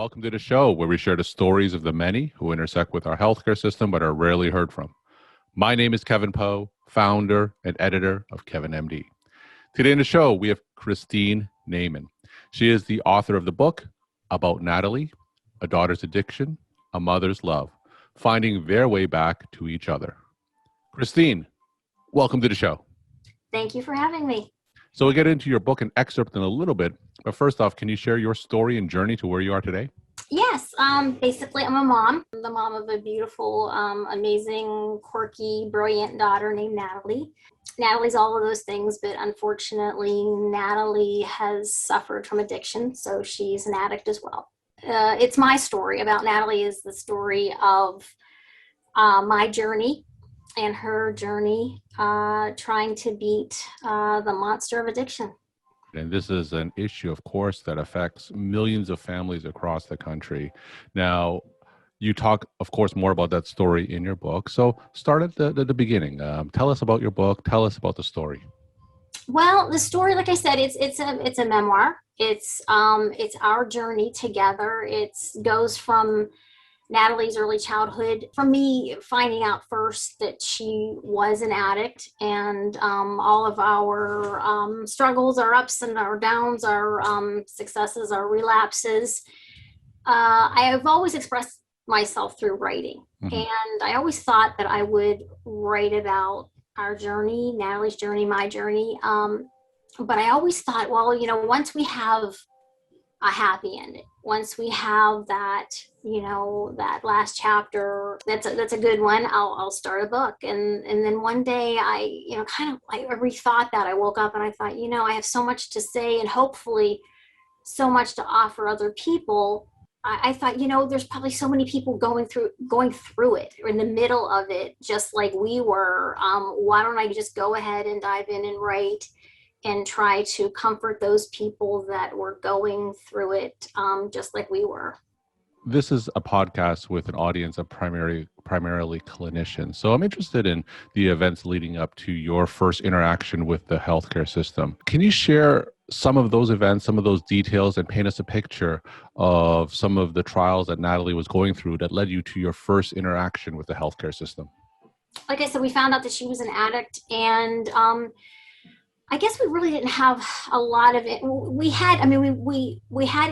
Welcome to the show where we share the stories of the many who intersect with our healthcare system but are rarely heard from. My name is Kevin Poe, founder and editor of Kevin MD. Today in the show, we have Christine Naiman. She is the author of the book About Natalie, A Daughter's Addiction, A Mother's Love, Finding Their Way Back to Each Other. Christine, welcome to the show. Thank you for having me. So we'll get into your book and excerpt in a little bit, but first off, can you share your story and journey to where you are today? Yes, basically I'm a mom. I'm the mom of a beautiful, amazing, quirky, brilliant daughter named Natalie. Natalie's all of those things, but unfortunately Natalie has suffered from addiction, so she's an addict as well. It's my story. About Natalie is the story of my journey and her journey trying to beat the monster of addiction. And this is an issue, of course, that affects millions of families across the country. Now, you talk, of course, more about that story in your book. So start at the beginning. Tell us about your book. Tell us about the story. Well, the story, like I said, it's a memoir. It's our journey together. It goes from Natalie's early childhood, from me finding out first that she was an addict, and all of our struggles, our ups and our downs, our successes, our relapses. I have always expressed myself through writing, and I always thought that I would write about our journey, Natalie's journey, my journey. But I always thought, well, once we have a happy ending, once we have that, that last chapter, that's a good one, I'll start a book. And then one day I rethought that. I woke up and I thought, I have so much to say and hopefully so much to offer other people. I thought, there's probably so many people going through it, or in the middle of it, just like we were. Why don't I just go ahead and dive in and write and try to comfort those people that were going through it, just like we were. This is a podcast with an audience of primarily clinicians. So I'm interested in the events leading up to your first interaction with the healthcare system. Can you share some of those events, some of those details, and paint us a picture of some of the trials that Natalie was going through that led you to your first interaction with the healthcare system? Like I said, we found out that she was an addict, and I guess we really didn't have a lot of it. We had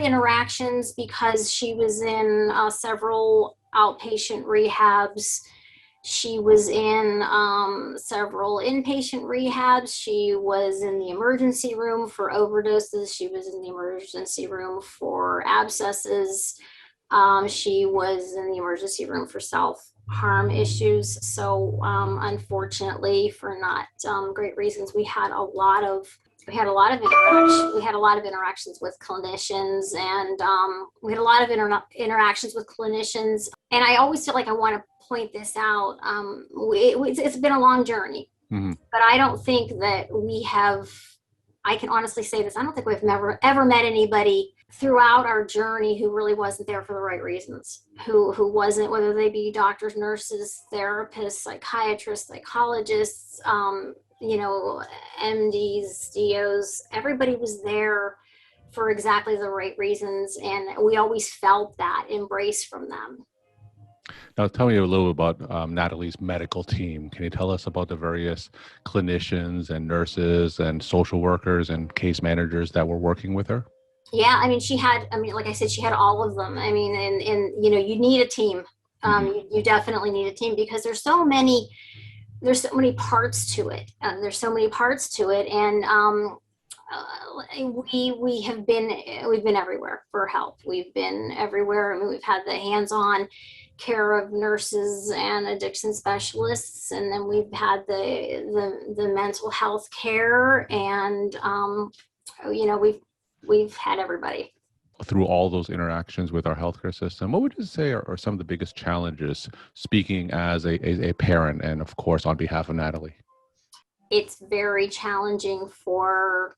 interactions because she was in several outpatient rehabs. She was in several inpatient rehabs. She was in the emergency room for overdoses. She was in the emergency room for abscesses. She was in the emergency room for self-harm issues. So unfortunately, for not great reasons, we had a lot of interactions with clinicians, and we had a lot of interactions with clinicians. And I always feel like I want to point this out. It's been a long journey, but I don't think that I can honestly say this, I don't think we've ever met anybody throughout our journey who really wasn't there for the right reasons, who wasn't, whether they be doctors, nurses, therapists, psychiatrists, psychologists, MDs, DOs, everybody was there for exactly the right reasons. And we always felt that embrace from them. Now, tell me a little bit about Natalie's medical team. Can you tell us about the various clinicians and nurses and social workers and case managers that were working with her? Yeah, like I said, she had all of them. And you need a team. You definitely need a team because there's so many parts to it. And we've been everywhere for help. We've been everywhere. We've had the hands-on care of nurses and addiction specialists, and then we've had the mental health care, and we've had everybody. Through all those interactions with our healthcare system, what would you say are some of the biggest challenges, speaking as a parent and, of course, on behalf of Natalie? It's very challenging for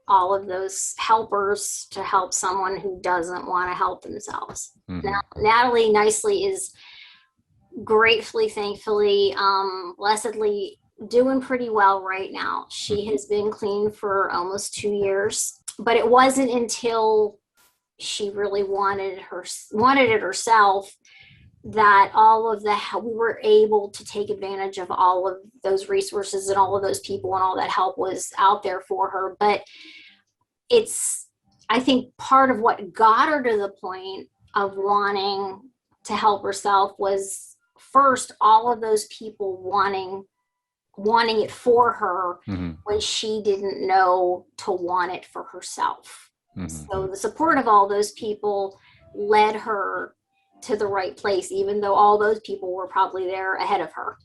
all of those helpers to help someone who doesn't want to help themselves. Now, Natalie nicely is gratefully, thankfully, blessedly doing pretty well right now. She has been clean for almost 2 years, but it wasn't until she really wanted it herself, that all of the help, we were able to take advantage of all of those resources and all of those people, and all that help was out there for her. But it's, I think part of what got her to the point of wanting to help herself was, first, all of those people wanting it for her when she didn't know to want it for herself. So the support of all those people led her to the right place, even though all those people were probably there ahead of her.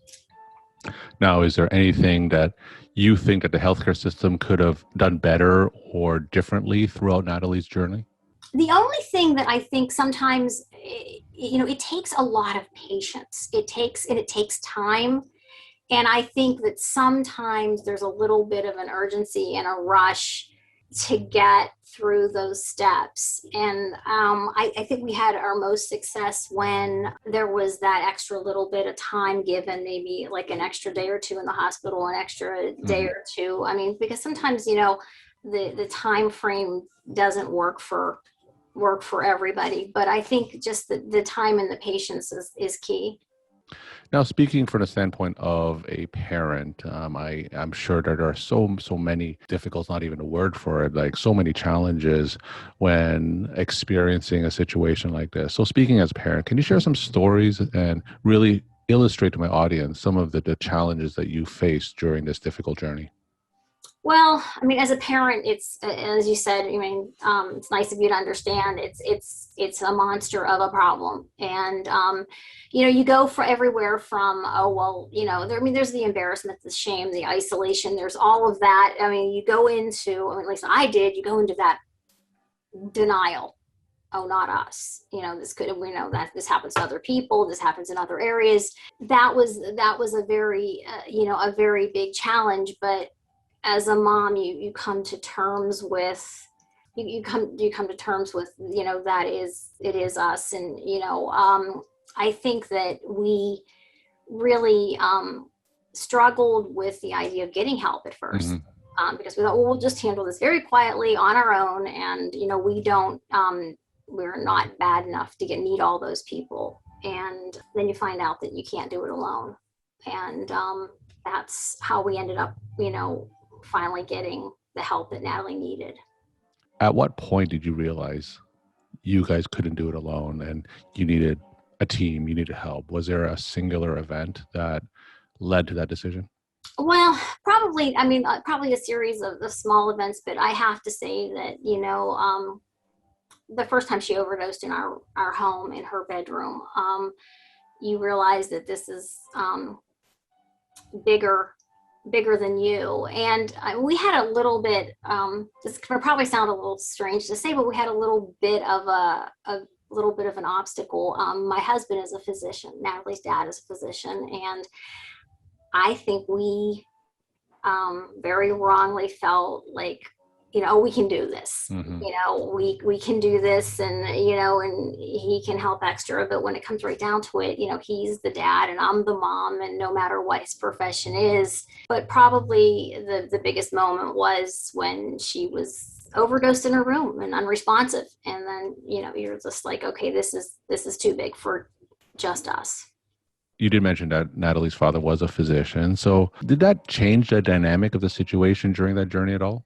Now, is there anything that you think that the healthcare system could have done better or differently throughout Natalie's journey? The only thing that I think sometimes, it takes a lot of patience. It takes time. And I think that sometimes there's a little bit of an urgency and a rush to get through those steps. And I think we had our most success when there was that extra little bit of time given, maybe like an extra day or two in the hospital, an extra day or two. I mean, because sometimes, the time frame doesn't work for everybody. But I think just the time and the patience is key. Now, speaking from the standpoint of a parent, I'm sure that there are so many difficult, not even a word for it, like so many challenges when experiencing a situation like this. So speaking as a parent, can you share some stories and really illustrate to my audience some of the challenges that you faced during this difficult journey? Well, I mean, as a parent, it's, as you said, it's nice of you to understand it's a monster of a problem. And, you go for everywhere from, there's the embarrassment, the shame, the isolation, there's all of that. I mean, you go into, at least I did, you go into that denial. Oh, not us. We know that this happens to other people. This happens in other areas. That was a very, a very big challenge. But as a mom, you come to terms with, you come to terms with, that it is us. And, I think that we really struggled with the idea of getting help at first. Because we thought, well, we'll just handle this very quietly on our own. And, we're not bad enough to need all those people. And then you find out that you can't do it alone. And that's how we ended up, finally getting the help that Natalie needed. At what point did you realize you guys couldn't do it alone and you needed a team, you needed help? Was there a singular event that led to that decision? Well, probably a series of small events, but I have to say that, the first time she overdosed in our home, in her bedroom, you realize that this is bigger than you. And we had a little bit, this could probably sound a little strange to say, but we had a little bit of an obstacle. My husband is a physician. Natalie's dad is a physician. And I think we very wrongly felt like, we can do this. We can do this, and and he can help extra. But when it comes right down to it, he's the dad and I'm the mom, and no matter what his profession is. But probably the biggest moment was when she was overdosed in her room and unresponsive. And then you're just like, okay, this is too big for just us. You did mention that Natalie's father was a physician. So did that change the dynamic of the situation during that journey at all?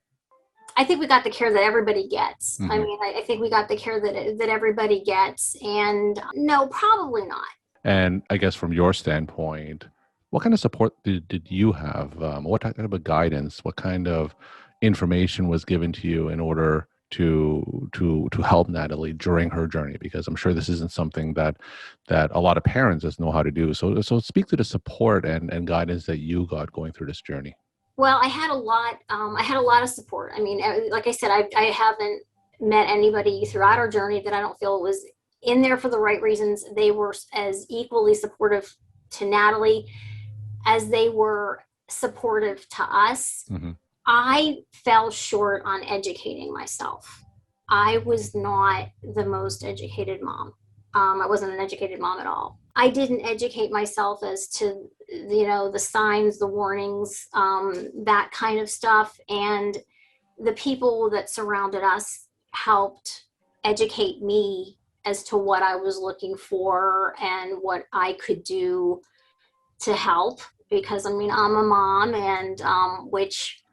I think we got the care that everybody gets. I think we got the care that everybody gets. And no, probably not. And I guess from your standpoint, what kind of support did you have? What type of guidance, what kind of information was given to you in order to help Natalie during her journey? Because I'm sure this isn't something that a lot of parents just know how to do. So speak to the support and guidance that you got going through this journey. Well, I had a lot of support. I mean, like I said, I haven't met anybody throughout our journey that I don't feel was in there for the right reasons. They were as equally supportive to Natalie as they were supportive to us. I fell short on educating myself. I was not the most educated mom. I wasn't an educated mom at all. I didn't educate myself as to, the signs, the warnings, that kind of stuff. And the people that surrounded us helped educate me as to what I was looking for and what I could do to help. Because I mean, I'm a mom, and which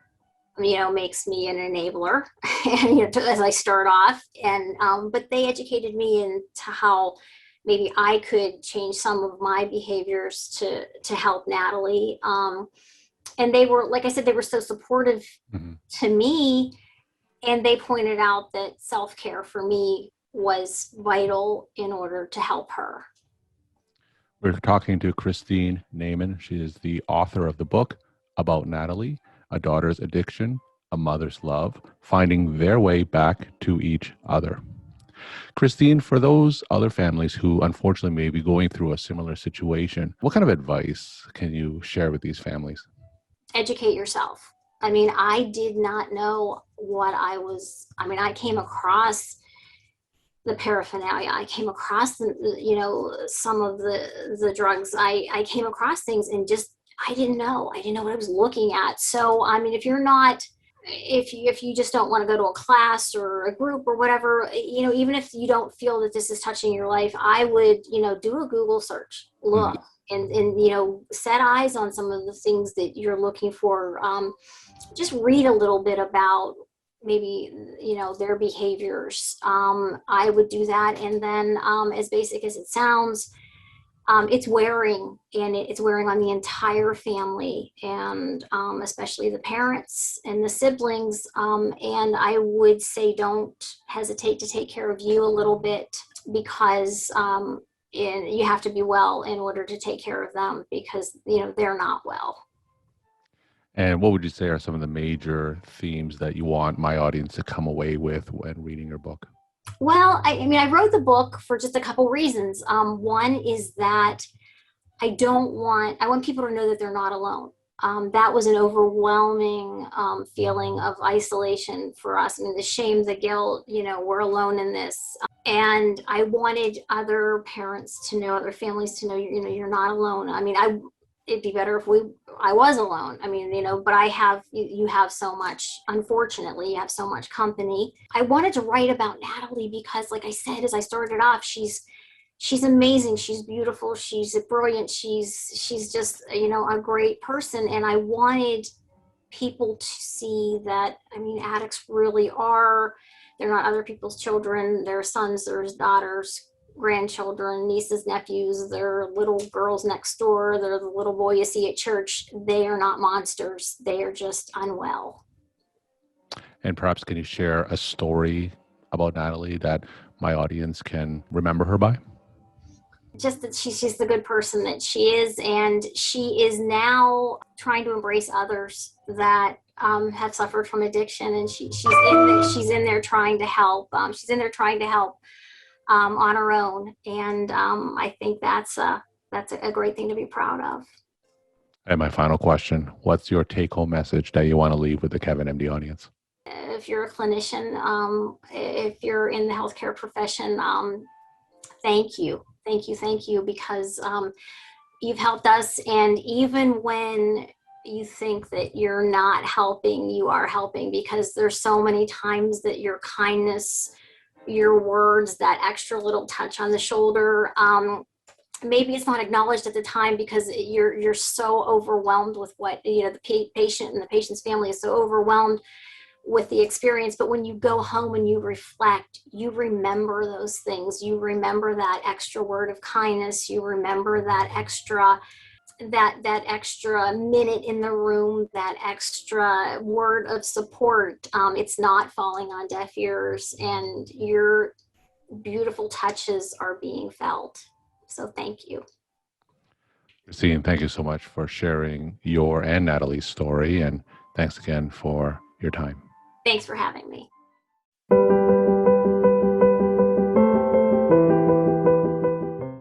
makes me an enabler, and as I start off, and but they educated me into how maybe I could change some of my behaviors to help Natalie. And they were, like I said, they were so supportive to me, and they pointed out that self-care for me was vital in order to help her. We're talking to Christine Naiman. She is the author of the book About Natalie, A Daughter's Addiction, A Mother's Love, Finding Their Way Back to Each Other. Christine, for those other families who unfortunately may be going through a similar situation, what kind of advice can you share with these families? Educate yourself. I mean, I did not know what I came across the paraphernalia. I came across some of the drugs. I came across things, and just I didn't know what I was looking at. So I mean, if you just don't want to go to a class or a group or whatever, even if you don't feel that this is touching your life, I would do a Google search, look, and set eyes on some of the things that you're looking for. Just read a little bit about maybe their behaviors. I would do that. And then as basic as it sounds, it's wearing, and it's wearing on the entire family, and especially the parents and the siblings. And I would say don't hesitate to take care of you a little bit, because you have to be well in order to take care of them, because they're not well. And what would you say are some of the major themes that you want my audience to come away with when reading your book? Well, I wrote the book for just a couple reasons. One is that I want people to know that they're not alone. That was an overwhelming feeling of isolation for us. I mean, the shame, the guilt, we're alone in this. And I wanted other parents to know, other families to know, you're not alone. I mean, it'd be better if I was alone. I mean, but you have so much, unfortunately, you have so much company. I wanted to write about Natalie because, like I said, as I started off, she's amazing. She's beautiful. She's brilliant. She's just, a great person. And I wanted people to see that, I mean, addicts really they're not other people's children. They're sons, their daughters, grandchildren, nieces, nephews, they're little girls next door, they're the little boy you see at church. They are not monsters. They are just unwell. And perhaps can you share a story about Natalie that my audience can remember her by? Just that she's the good person that she is, and she is now trying to embrace others that have suffered from addiction, and she's in there trying to help. She's in there trying to help on her own. And I think that's a great thing to be proud of. And my final question, what's your take-home message that you want to leave with the Kevin MD audience? If you're a clinician, if you're in the healthcare profession, thank you, because you've helped us. And even when you think that you're not helping, you are helping, because there's so many times that your kindness, your words, that extra little touch on the shoulder, maybe it's not acknowledged at the time because you're so overwhelmed with what the patient and the patient's family is so overwhelmed with the experience. But when you go home and you reflect, you remember those things. You remember that extra word of kindness. You remember that extra minute in the room, that extra word of support. It's not falling on deaf ears, and your beautiful touches are being felt. So thank you. Christine, thank you so much for sharing your and Natalie's story, and thanks again for your time. Thanks for having me.